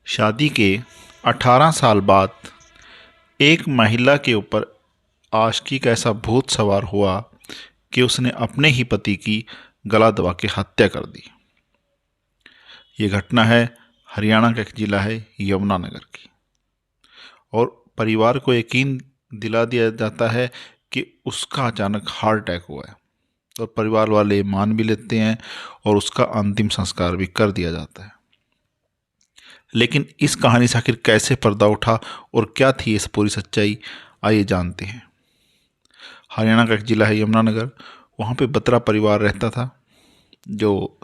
शादी के 18 साल बाद एक महिला के ऊपर आशिकी का ऐसा भूत सवार हुआ कि उसने अपने ही पति की गला दबा के हत्या कर दी। ये घटना है हरियाणा का एक जिला है यमुनानगर की। और परिवार को यकीन दिला दिया जाता है कि उसका अचानक हार्ट अटैक हुआ है, और परिवार वाले मान भी लेते हैं और उसका अंतिम संस्कार भी कर दिया जाता है। लेकिन इस कहानी से आखिर कैसे पर्दा उठा और क्या थी इस पूरी सच्चाई, आइए जानते हैं। हरियाणा का एक जिला है यमुनानगर। वहाँ पे बत्रा परिवार रहता था, जो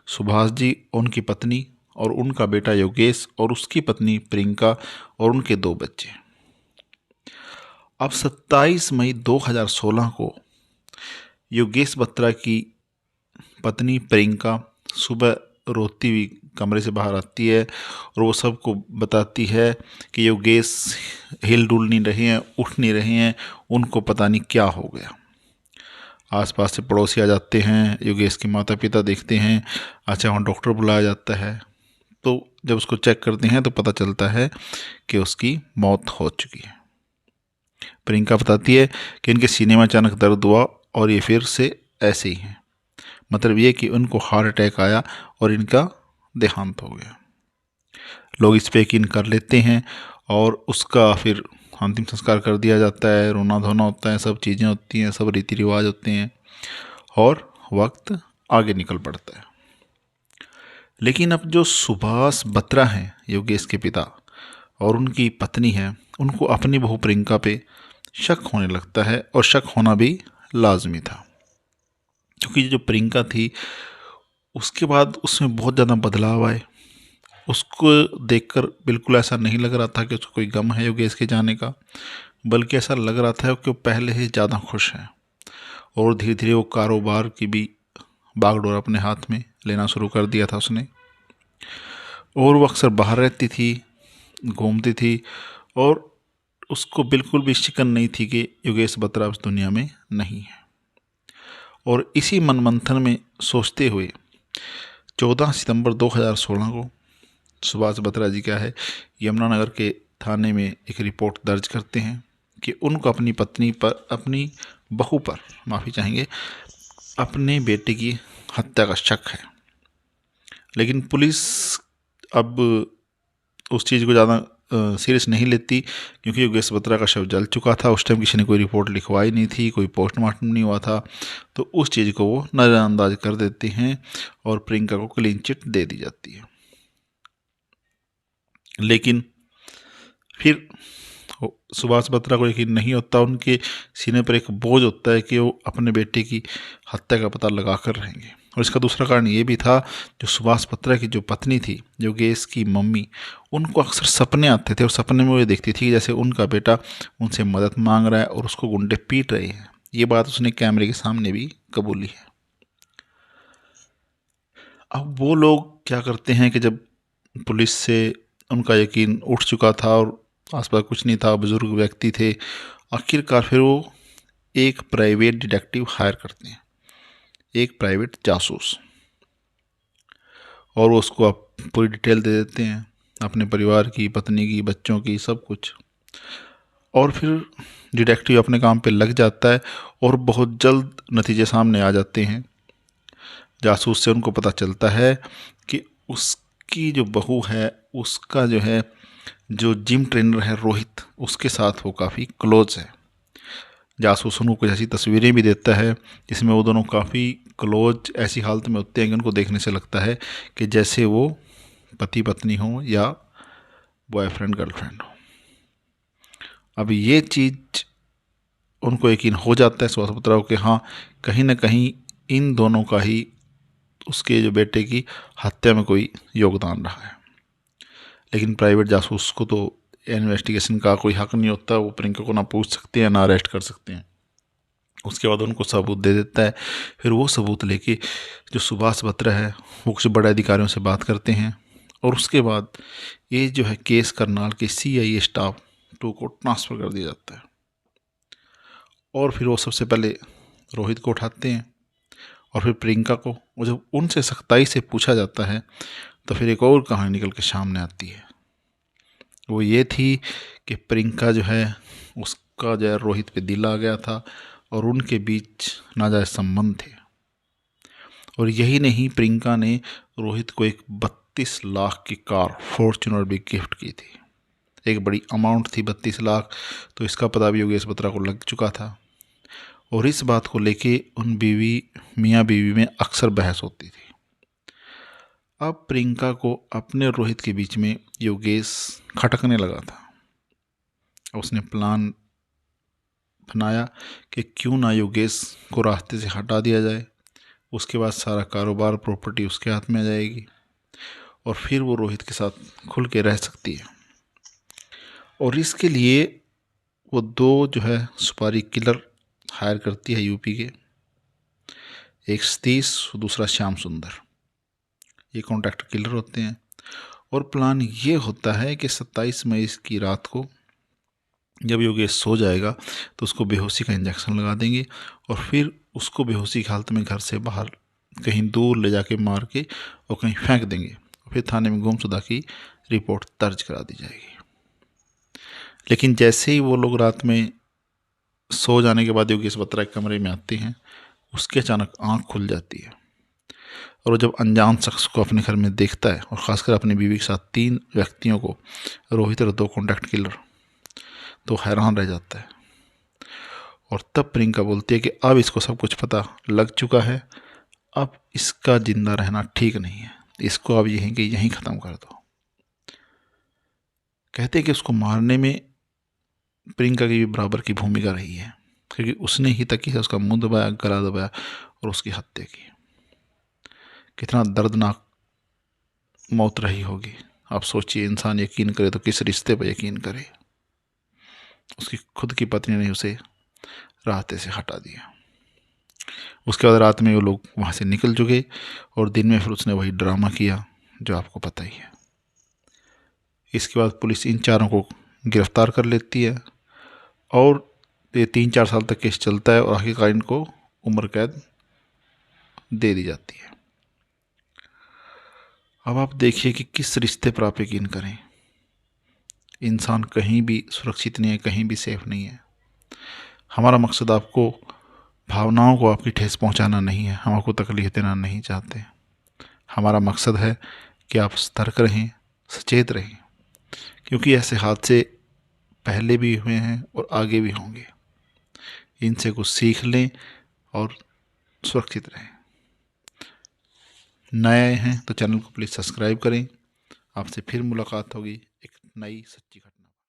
सुभाष जी, उनकी पत्नी और उनका बेटा योगेश और उसकी पत्नी प्रियंका और उनके 2 बच्चे। अब 27 मई 2016 को योगेश बत्रा की पत्नी प्रियंका सुबह रोती हुई कमरे से बाहर आती है और वो सबको बताती है कि योगेश हिल डुल नहीं रहे हैं, उठ नहीं रहे हैं, उनको पता नहीं क्या हो गया। आसपास से पड़ोसी आ जाते हैं, योगेश के माता पिता देखते हैं, अच्छा वहाँ डॉक्टर बुलाया जाता है। तो जब उसको चेक करते हैं तो पता चलता है कि उसकी मौत हो चुकी है। प्रियंका बताती है कि इनके सीने में अचानक दर्द हुआ और ये फिर से ऐसे ही हैं, मतलब ये कि उनको हार्ट अटैक आया और इनका देहांत हो गया। लोग इस पे यकीन कर लेते हैं और उसका फिर अंतिम संस्कार कर दिया जाता है। रोना धोना होता है, सब चीज़ें होती हैं, सब रीति रिवाज होते हैं और वक्त आगे निकल पड़ता है। लेकिन अब जो सुभाष बत्रा हैं, योगेश के पिता, और उनकी पत्नी है, उनको अपनी बहू प्रियंका पे शक होने लगता है, और शक होना भी लाजमी था, क्योंकि जो प्रियंका थी उसके बाद उसमें बहुत ज़्यादा बदलाव आए। उसको देखकर बिल्कुल ऐसा नहीं लग रहा था कि उसको कोई गम है योगेश के जाने का, बल्कि ऐसा लग रहा था कि वो पहले ही ज़्यादा खुश है। और धीरे धीरे वो कारोबार की भी बागडोर अपने हाथ में लेना शुरू कर दिया था उसने। और वो अक्सर बाहर रहती थी, घूमती थी, और उसको बिल्कुल भी शिकन नहीं थी कि योगेश बत्रा इस दुनिया में नहीं है। और इसी मनमंथन में सोचते हुए 14 सितंबर 2016 को सुभाष बत्रा जी क्या है यमुनानगर के थाने में एक रिपोर्ट दर्ज करते हैं कि उनको अपनी पत्नी पर, अपनी बहू पर माफ़ी चाहेंगे, अपने बेटे की हत्या का शक है। लेकिन पुलिस अब उस चीज़ को ज़्यादा सीरियस नहीं लेती, क्योंकि योगेश बत्रा का शव जल चुका था। उस टाइम किसी ने कोई रिपोर्ट लिखवाई नहीं थी, कोई पोस्टमार्टम नहीं हुआ था, तो उस चीज़ को वो नज़रअंदाज कर देते हैं और प्रियंका को क्लीन चिट दे दी जाती है। लेकिन फिर सुभाष बत्रा को यकीन नहीं होता, उनके सीने पर एक बोझ होता है कि वो अपने बेटे की हत्या का पता लगा कर रहेंगे। और इसका दूसरा कारण ये भी था, जो सुभाष बत्रा की जो पत्नी थी, योगेश की मम्मी, उनको अक्सर सपने आते थे और सपने में वो देखती थी कि जैसे उनका बेटा उनसे मदद मांग रहा है और उसको गुंडे पीट रहे हैं। ये बात उसने कैमरे के सामने भी कबूली है। अब वो लोग क्या करते हैं कि जब पुलिस से उनका यकीन उठ चुका था और आसपास कुछ नहीं था, बुजुर्ग व्यक्ति थे, आखिरकार फिर वो एक प्राइवेट डिटेक्टिव हायर करते हैं, एक प्राइवेट जासूस, और वो उसको आप पूरी डिटेल दे देते हैं, अपने परिवार की, पत्नी की, बच्चों की, सब कुछ। और फिर डिटेक्टिव अपने काम पे लग जाता है और बहुत जल्द नतीजे सामने आ जाते हैं। जासूस से उनको पता चलता है कि उसकी जो बहू है, उसका जो है, जो जिम ट्रेनर है रोहित, उसके साथ वो काफ़ी क्लोज है। जासूस उनको कुछ ऐसी तस्वीरें भी देता है जिसमें वो दोनों काफ़ी क्लोज ऐसी हालत में होते हैं कि उनको देखने से लगता है कि जैसे वो पति पत्नी हो या बॉयफ्रेंड गर्लफ्रेंड हो। अब ये चीज़ उनको यकीन हो जाता है सुभाष बत्रा को कि हाँ, कहीं ना कहीं इन दोनों का ही उसके जो बेटे की हत्या में कोई योगदान रहा है। लेकिन प्राइवेट जासूस को तो इन्वेस्टिगेशन का कोई हक नहीं होता, वो प्रियंका को ना पूछ सकते हैं ना अरेस्ट कर सकते हैं। उसके बाद उनको सबूत दे देता है। फिर वो सबूत लेके जो सुभाष बत्रा है वो कुछ बड़े अधिकारियों से बात करते हैं, और उसके बाद ये जो है केस करनाल के CIA स्टाफ 2 को ट्रांसफ़र कर दिया जाता है। और फिर वो सबसे पहले रोहित को उठाते हैं और फिर प्रियंका को। और जब उनसे सख्ताई से पूछा जाता है तो फिर एक और कहानी निकल के सामने आती है। वो ये थी कि प्रियंका जो है उसका जो है रोहित पे दिल आ गया था और उनके बीच नाजायज संबंध थे। और यही नहीं, प्रियंका ने रोहित को एक 32 लाख की कार फॉर्च्यूनर भी गिफ्ट की थी। एक बड़ी अमाउंट थी 32 लाख, तो इसका पता भी योगेश बत्रा को लग चुका था। और इस बात को लेके उन मियाँ बीवी में अक्सर बहस होती थी। अब प्रियंका को अपने और रोहित के बीच में योगेश खटकने लगा था। उसने प्लान बनाया कि क्यों ना योगेश को रास्ते से हटा दिया जाए। उसके बाद सारा कारोबार, प्रॉपर्टी उसके हाथ में आ जाएगी और फिर वो रोहित के साथ खुल के रह सकती है। और इसके लिए वो दो जो है सुपारी किलर हायर करती है यूपी के, एक सतीश, दूसरा श्याम सुंदर। ये कॉन्ट्रैक्ट किलर होते हैं। और प्लान ये होता है कि 27 मई की रात को जब योगेश सो जाएगा तो उसको बेहोशी का इंजेक्शन लगा देंगे और फिर उसको बेहोशी की हालत में घर से बाहर कहीं दूर ले जाके मार के और कहीं फेंक देंगे। फिर थाने में गुमशुदा की रिपोर्ट दर्ज करा दी जाएगी। लेकिन जैसे ही वो लोग रात में सो जाने के बाद योगेश बत्रा के कमरे में आते हैं, उसकी अचानक आंख खुल जाती है और वो जब अनजान शख्स को अपने घर में देखता है और ख़ासकर अपनी बीवी के साथ 3 व्यक्तियों को, रोहित और 2 कॉन्ट्रैक्ट किलर, तो हैरान रह जाता है। और तब प्रियंका बोलती है कि अब इसको सब कुछ पता लग चुका है, अब इसका जिंदा रहना ठीक नहीं है, इसको अब यहीं के यहीं ख़त्म कर दो। कहते हैं कि उसको मारने में प्रियंका की भी बराबर की भूमिका रही है, क्योंकि उसने ही तकी से उसका मुंह दबाया, गला दबाया और उसकी हत्या की। कितना दर्दनाक मौत रही होगी। आप सोचिए, इंसान यकीन करे तो किस रिश्ते पर यकीन करे। उसकी खुद की पत्नी ने उसे रास्ते से हटा दिया। उसके बाद रात में वो लोग वहाँ से निकल चुके और दिन में फिर उसने वही ड्रामा किया जो आपको पता ही है। इसके बाद पुलिस इन चारों को गिरफ्तार कर लेती है और ये 3-4 साल तक केस चलता है और आखिरकार इनको उम्र कैद दे दी जाती है। अब आप देखिए कि किस रिश्ते पर आप यकीन करें। इंसान कहीं भी सुरक्षित नहीं है, कहीं भी सेफ नहीं है। हमारा मकसद आपको भावनाओं को आपकी ठेस पहुंचाना नहीं है, हम आपको तकलीफ देना नहीं चाहते। हमारा मकसद है कि आप सतर्क रहें, सचेत रहें, क्योंकि ऐसे हादसे पहले भी हुए हैं और आगे भी होंगे। इनसे कुछ सीख लें और सुरक्षित रहें। नए हैं तो चैनल को प्लीज़ सब्सक्राइब करें। आपसे फिर मुलाकात होगी एक नई सच्ची घटना।